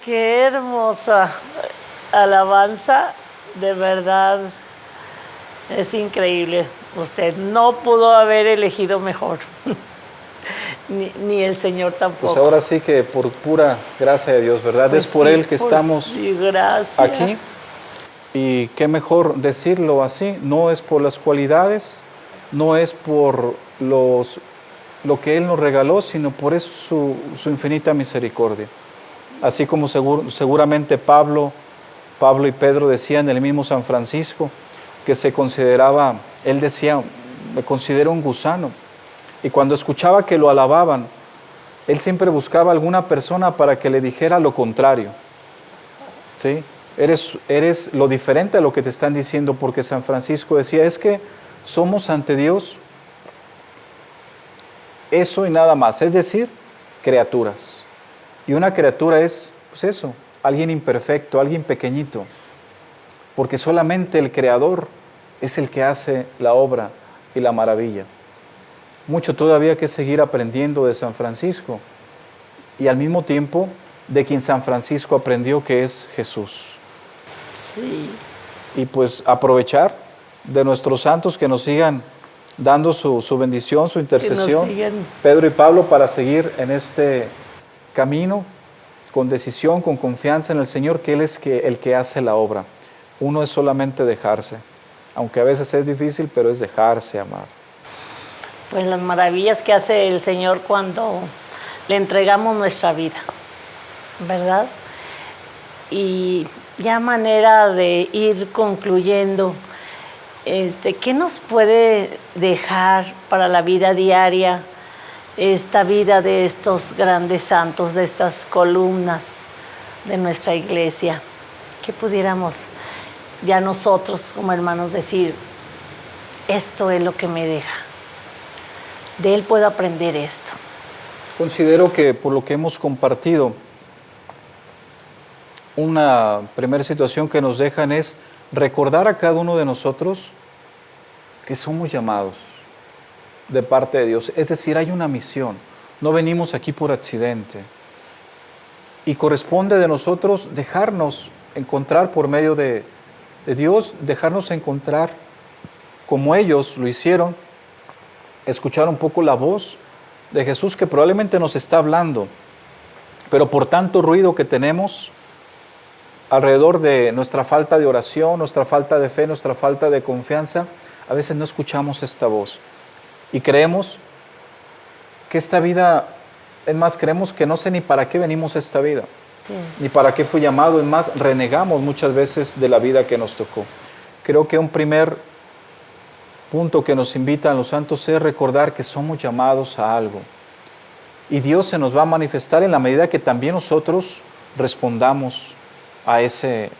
¡Qué hermosa alabanza! De verdad, es increíble. Usted no pudo haber elegido mejor. Ni el Señor tampoco. Pues ahora sí que por pura gracia de Dios, ¿verdad? Pues es por sí, Él que pues estamos sí, gracias. aquí. Y qué mejor decirlo así, no es por las cualidades, no es por lo que Él nos regaló, sino por eso su infinita misericordia. Así como seguramente Pablo y Pedro decían, el mismo San Francisco, que se consideraba, él decía, me considero un gusano. Y cuando escuchaba que lo alababan, él siempre buscaba alguna persona para que le dijera lo contrario. ¿Sí? Eres lo diferente a lo que te están diciendo, porque San Francisco decía, es que somos ante Dios eso y nada más, es decir, criaturas. Y una criatura es, pues eso, alguien imperfecto, alguien pequeñito, porque solamente el Creador es el que hace la obra y la maravilla. Mucho todavía que seguir aprendiendo de San Francisco y al mismo tiempo de quien San Francisco aprendió, que es Jesús. Sí. Y pues aprovechar de nuestros santos que nos sigan dando su bendición, su intercesión, Pedro y Pablo, para seguir en este camino con decisión, con confianza en el Señor, que Él es el que hace la obra. Uno es solamente dejarse, aunque a veces es difícil, pero es dejarse amar. Pues las maravillas que hace el Señor cuando le entregamos nuestra vida, ¿verdad? Y ya manera de ir concluyendo, ¿qué nos puede dejar para la vida diaria esta vida de estos grandes santos, de estas columnas de nuestra iglesia? Que pudiéramos ya nosotros como hermanos decir, esto es lo que me deja. De él puedo aprender esto. Considero que por lo que hemos compartido, una primera situación que nos dejan es recordar a cada uno de nosotros que somos llamados de parte de Dios. Es decir, hay una misión. No venimos aquí por accidente. Y corresponde de nosotros dejarnos encontrar por medio de Dios, dejarnos encontrar como ellos lo hicieron, escuchar un poco la voz de Jesús que probablemente nos está hablando, pero por tanto ruido que tenemos alrededor de nuestra falta de oración, nuestra falta de fe, nuestra falta de confianza, a veces no escuchamos esta voz y creemos que esta vida, es más, creemos que no sé ni para qué venimos a esta vida, ni para qué fui llamado, es más, renegamos muchas veces de la vida que nos tocó. Creo que un primer punto que nos invitan los santos es recordar que somos llamados a algo. Y Dios se nos va a manifestar en la medida que también nosotros respondamos a ese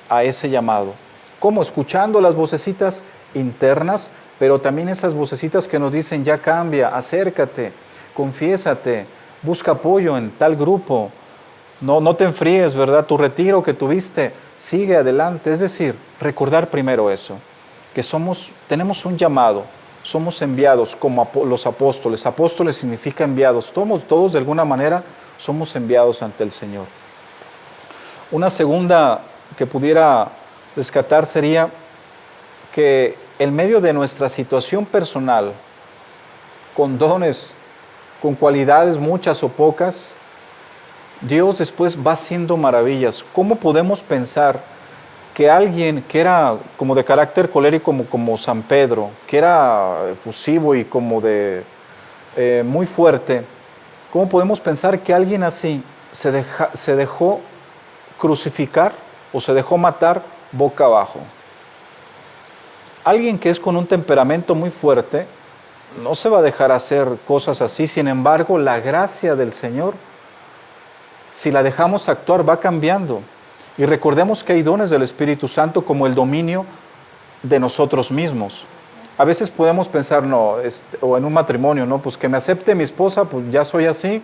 llamado. ¿Cómo? Escuchando las vocecitas internas, pero también esas vocecitas que nos dicen, ya cambia, acércate, confiésate, busca apoyo en tal grupo, no te enfríes, ¿verdad? Tu retiro que tuviste, sigue adelante. Es decir, recordar primero eso, que tenemos un llamado, somos enviados como los apóstoles. Apóstoles significa enviados. Todos de alguna manera somos enviados ante el Señor. Una segunda que pudiera rescatar sería que en medio de nuestra situación personal, con dones, con cualidades muchas o pocas, Dios después va haciendo maravillas. ¿Cómo podemos pensar que alguien que era como de carácter colérico como San Pedro, que era efusivo y como de muy fuerte, cómo podemos pensar que alguien así se dejó crucificar o se dejó matar boca abajo? Alguien que es con un temperamento muy fuerte no se va a dejar hacer cosas así. Sin embargo, la gracia del Señor, si la dejamos actuar, va cambiando. Y recordemos que hay dones del Espíritu Santo como el dominio de nosotros mismos. a veces podemos pensar, no, o en un matrimonio, ¿no? Pues que me acepte mi esposa, pues ya soy así,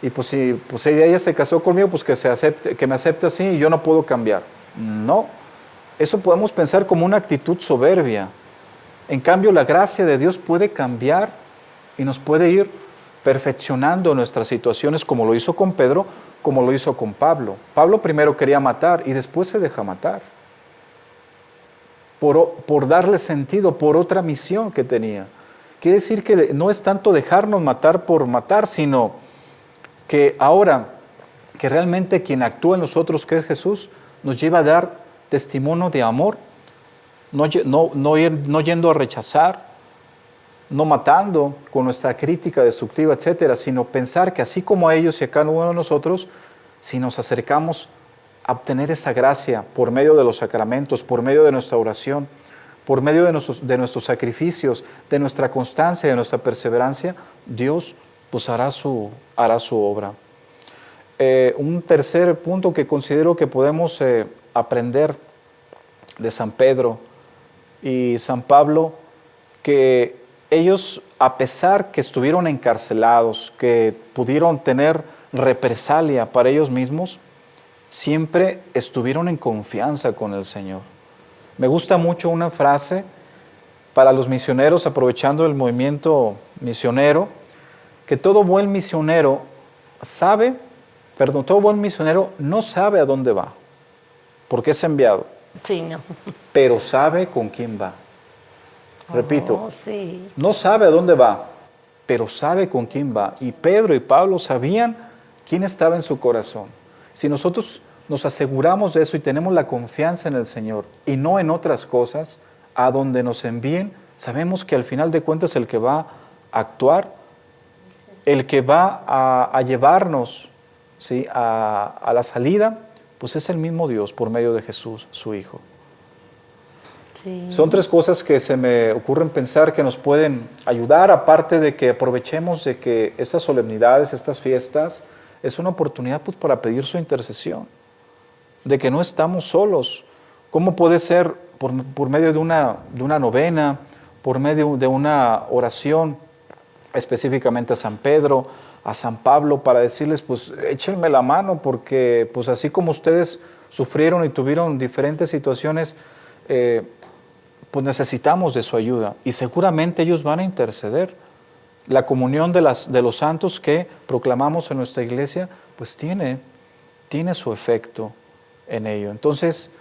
y pues si pues ella se casó conmigo, pues que me acepte así y yo no puedo cambiar. No, eso podemos pensar como una actitud soberbia. En cambio, la gracia de Dios puede cambiar y nos puede ir perfeccionando nuestras situaciones, como lo hizo con Pedro, como lo hizo con Pablo. Pablo primero quería matar y después se deja matar. Por darle sentido, por otra misión que tenía. Quiere decir que no es tanto dejarnos matar por matar, sino que ahora que realmente quien actúa en nosotros, que es Jesús, nos lleva a dar testimonio de amor, no yendo a rechazar, no matando con nuestra crítica destructiva, etcétera, sino pensar que así como a ellos y a cada uno de nosotros, si nos acercamos a obtener esa gracia por medio de los sacramentos, por medio de nuestra oración, por medio de nuestros sacrificios, de nuestra constancia, de nuestra perseverancia, Dios pues hará su obra. Un tercer punto que considero que podemos aprender de San Pedro y San Pablo, que ellos, a pesar que estuvieron encarcelados, que pudieron tener represalia para ellos mismos, siempre estuvieron en confianza con el Señor. Me gusta mucho una frase para los misioneros, aprovechando el movimiento misionero, que todo buen misionero no sabe a dónde va, porque es enviado. Sí, no. Pero sabe con quién va. Repito, sí. No sabe a dónde va, pero sabe con quién va. Y Pedro y Pablo sabían quién estaba en su corazón. Si nosotros nos aseguramos de eso y tenemos la confianza en el Señor y no en otras cosas, a donde nos envíen, sabemos que al final de cuentas el que va a actuar, el que va a llevarnos, ¿sí?, a la salida, pues es el mismo Dios por medio de Jesús, su Hijo. Sí. Son tres cosas que se me ocurren pensar que nos pueden ayudar, aparte de que aprovechemos de que estas solemnidades, estas fiestas, es una oportunidad pues, para pedir su intercesión, de que no estamos solos. ¿Cómo puede ser por medio de una novena, por medio de una oración, específicamente a San Pedro, a San Pablo, para decirles, pues échenme la mano, porque pues así como ustedes sufrieron y tuvieron diferentes situaciones, pues necesitamos de su ayuda y seguramente ellos van a interceder. La comunión de los santos que proclamamos en nuestra iglesia, pues tiene su efecto en ello. Entonces,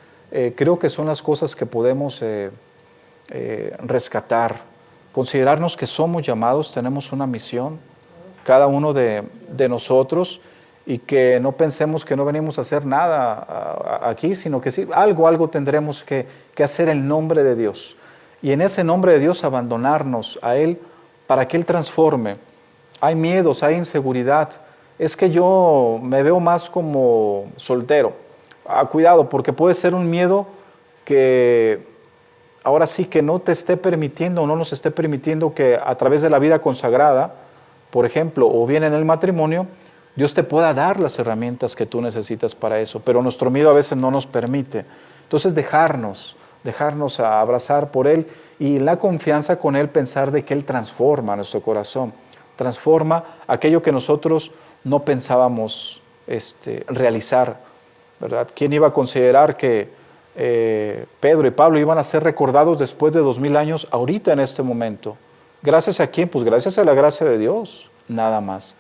creo que son las cosas que podemos rescatar, considerarnos que somos llamados, tenemos una misión, cada uno de nosotros, y que no pensemos que no venimos a hacer nada aquí, sino que sí, algo tendremos que hacer en nombre de Dios. Y en ese nombre de Dios abandonarnos a Él para que Él transforme. Hay miedos, hay inseguridad. Es que yo me veo más como soltero. Cuidado, porque puede ser un miedo que ahora sí que no te esté permitiendo o no nos esté permitiendo que a través de la vida consagrada, por ejemplo, o bien en el matrimonio, Dios te pueda dar las herramientas que tú necesitas para eso, pero nuestro miedo a veces no nos permite. Entonces dejarnos a abrazar por Él y en la confianza con Él pensar de que Él transforma nuestro corazón, transforma aquello que nosotros no pensábamos realizar, ¿verdad? ¿Quién iba a considerar que Pedro y Pablo iban a ser recordados después de 2000 años ahorita en este momento? ¿Gracias a quién? Pues gracias a la gracia de Dios, nada más.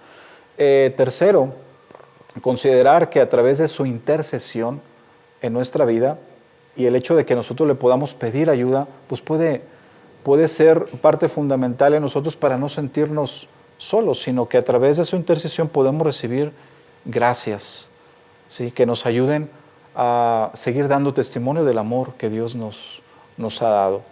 Tercero, considerar que a través de su intercesión en nuestra vida y el hecho de que nosotros le podamos pedir ayuda, pues puede ser parte fundamental en nosotros para no sentirnos solos, sino que a través de su intercesión podemos recibir gracias, ¿sí?, que nos ayuden a seguir dando testimonio del amor que Dios nos ha dado.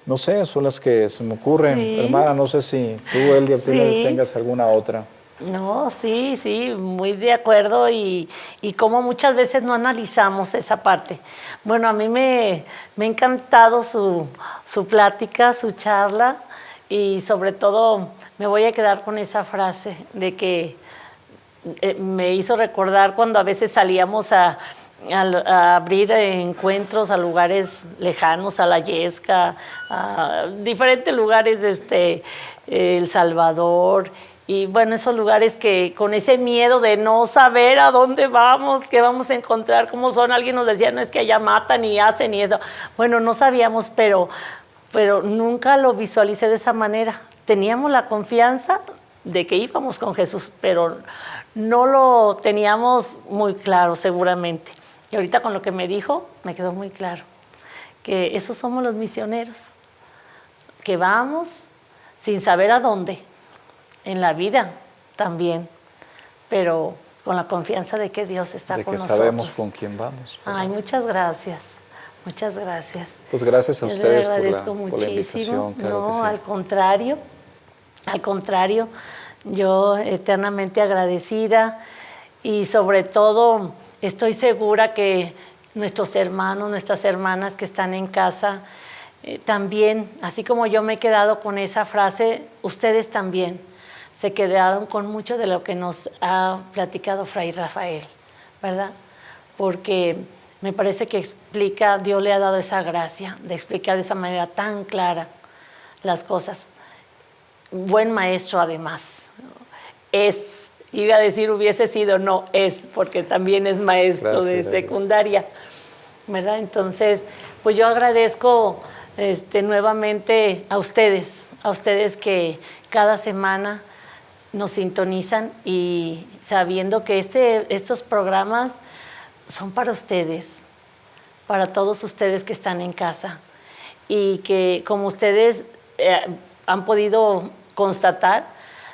No sé, son las que se me ocurren. Sí. Hermana, no sé si tú, Eldia, tengas alguna otra. No, sí, muy de acuerdo y como muchas veces no analizamos esa parte. Bueno, a mí me ha encantado su plática, su charla y sobre todo me voy a quedar con esa frase de que me hizo recordar cuando a veces salíamos a a abrir encuentros a lugares lejanos, a La Yesca, a diferentes lugares, El Salvador, y bueno, esos lugares que con ese miedo de no saber a dónde vamos, qué vamos a encontrar, cómo son. Alguien nos decía, no, es que allá matan y hacen y eso. Bueno, no sabíamos, pero nunca lo visualicé de esa manera. Teníamos la confianza de que íbamos con Jesús, pero no lo teníamos muy claro seguramente. Y ahorita con lo que me dijo, me quedó muy claro, que esos somos los misioneros, que vamos sin saber a dónde, en la vida también, pero con la confianza de que Dios está con nosotros. De que sabemos con quién vamos. Ay, muchas gracias. Muchas gracias. Pues gracias a ustedes por la invitación. Claro no, que sí. al contrario, yo eternamente agradecida y sobre todo estoy segura que nuestros hermanos, nuestras hermanas que están en casa, también, así como yo me he quedado con esa frase, ustedes también se quedaron con mucho de lo que nos ha platicado Fray Rafael, ¿verdad? Porque me parece que explica, Dios le ha dado esa gracia de explicar de esa manera tan clara las cosas. Buen maestro además. Iba a decir hubiese sido, no, porque también es maestro de secundaria, ¿verdad? Entonces, pues yo agradezco nuevamente a ustedes que cada semana nos sintonizan y sabiendo que estos programas son para ustedes, para todos ustedes que están en casa y que como ustedes han podido constatar,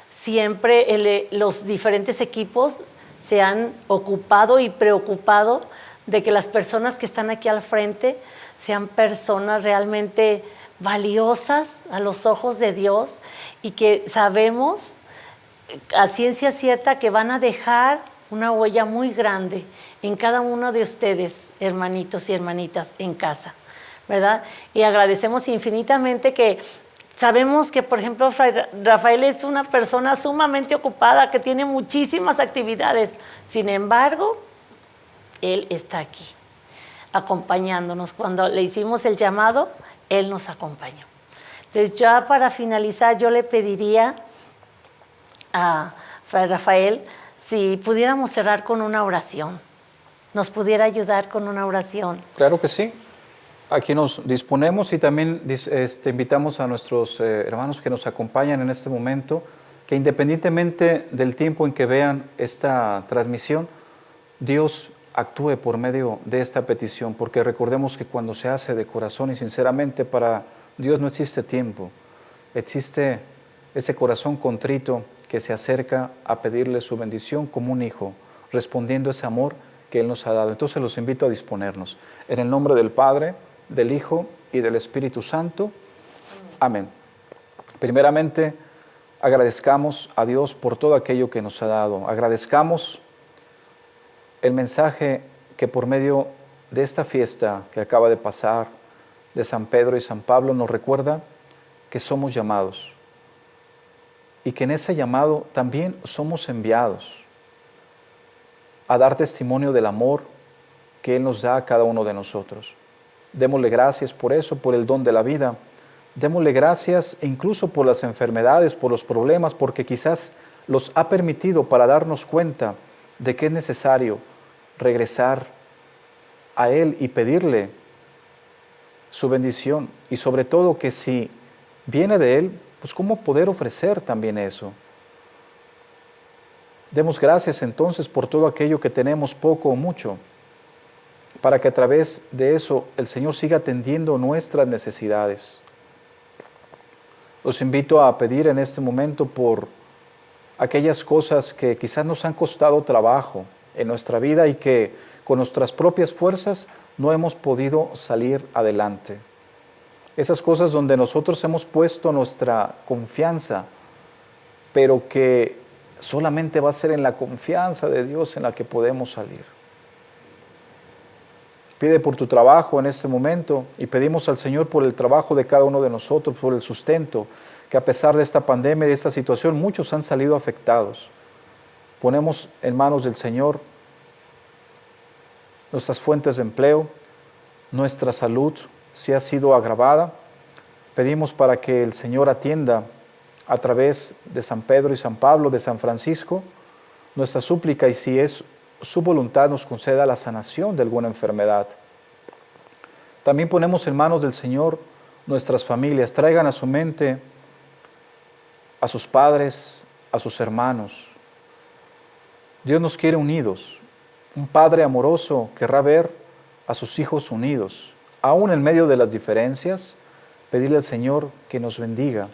siempre los diferentes equipos se han ocupado y preocupado de que las personas que están aquí al frente sean personas realmente valiosas a los ojos de Dios y que sabemos a ciencia cierta que van a dejar una huella muy grande en cada uno de ustedes, hermanitos y hermanitas en casa, ¿verdad? Y agradecemos infinitamente que sabemos que, por ejemplo, Fray Rafael es una persona sumamente ocupada, que tiene muchísimas actividades. Sin embargo, él está aquí, acompañándonos. Cuando le hicimos el llamado, él nos acompañó. Entonces, ya para finalizar, yo le pediría a Fray Rafael si pudiéramos cerrar con una oración. ¿Nos pudiera ayudar con una oración? Claro que sí. Aquí nos disponemos y también invitamos a nuestros hermanos que nos acompañan en este momento, que independientemente del tiempo en que vean esta transmisión, Dios actúe por medio de esta petición, porque recordemos que cuando se hace de corazón y sinceramente, para Dios no existe tiempo, existe ese corazón contrito que se acerca a pedirle su bendición como un hijo, respondiendo ese amor que Él nos ha dado. Entonces los invito a disponernos. En el nombre del Padre, del Hijo y del Espíritu Santo. Amén. Primeramente, agradezcamos a Dios por todo aquello que nos ha dado. Agradezcamos el mensaje que por medio de esta fiesta que acaba de pasar de San Pedro y San Pablo nos recuerda que somos llamados y que en ese llamado también somos enviados a dar testimonio del amor que Él nos da a cada uno de nosotros. Démosle gracias por eso, por el don de la vida. Démosle gracias incluso por las enfermedades, por los problemas, porque quizás los ha permitido para darnos cuenta de que es necesario regresar a Él y pedirle su bendición. Y sobre todo que si viene de Él, pues cómo poder ofrecer también eso. Demos gracias entonces por todo aquello que tenemos, poco o mucho, para que a través de eso el Señor siga atendiendo nuestras necesidades. Los invito a pedir en este momento por aquellas cosas que quizás nos han costado trabajo en nuestra vida y que con nuestras propias fuerzas no hemos podido salir adelante. Esas cosas donde nosotros hemos puesto nuestra confianza, pero que solamente va a ser en la confianza de Dios en la que podemos salir. Pide por tu trabajo en este momento y pedimos al Señor por el trabajo de cada uno de nosotros, por el sustento, que a pesar de esta pandemia y de esta situación, muchos han salido afectados. Ponemos en manos del Señor nuestras fuentes de empleo, nuestra salud, si ha sido agravada. Pedimos para que el Señor atienda a través de San Pedro y San Pablo, de San Francisco, nuestra súplica, y si es su voluntad nos conceda la sanación de alguna enfermedad. También ponemos en manos del Señor nuestras familias. Traigan a su mente a sus padres, a sus hermanos. Dios nos quiere unidos. Un padre amoroso querrá ver a sus hijos unidos. Aún en medio de las diferencias, pedirle al Señor que nos bendiga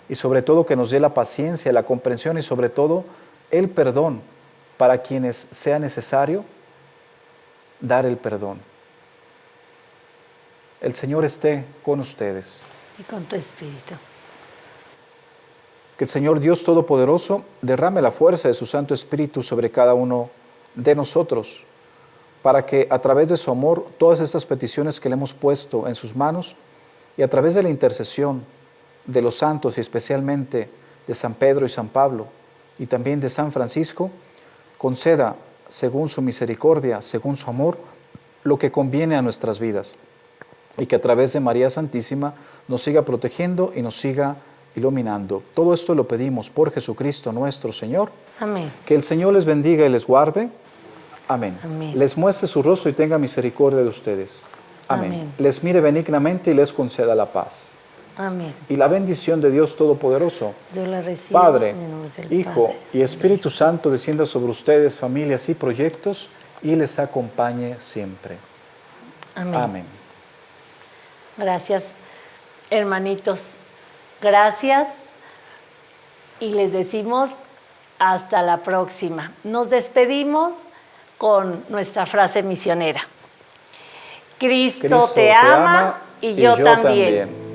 y sobre todo que nos dé la paciencia, la comprensión y sobre todo el perdón para quienes sea necesario dar el perdón. El Señor esté con ustedes. Y con tu espíritu. Que el Señor Dios Todopoderoso derrame la fuerza de su Santo Espíritu sobre cada uno de nosotros, para que a través de su amor todas estas peticiones que le hemos puesto en sus manos y a través de la intercesión de los santos y especialmente de San Pedro y San Pablo y también de San Francisco, conceda según su misericordia, según su amor, lo que conviene a nuestras vidas y que a través de María Santísima nos siga protegiendo y nos siga iluminando. Todo esto lo pedimos por Jesucristo nuestro Señor. Amén. Que el Señor les bendiga y les guarde. Amén. Amén. Les muestre su rostro y tenga misericordia de ustedes. Amén. Amén. Les mire benignamente y les conceda la paz. Amén. Y la bendición de Dios Todopoderoso, Yo la recibo Padre, en el nombre del Hijo Padre. y Espíritu Santo, descienda sobre ustedes, familias y proyectos, y les acompañe siempre. Amén. Amén. Gracias, hermanitos. Gracias. Y les decimos hasta la próxima. Nos despedimos con nuestra frase misionera. Cristo te ama y yo también.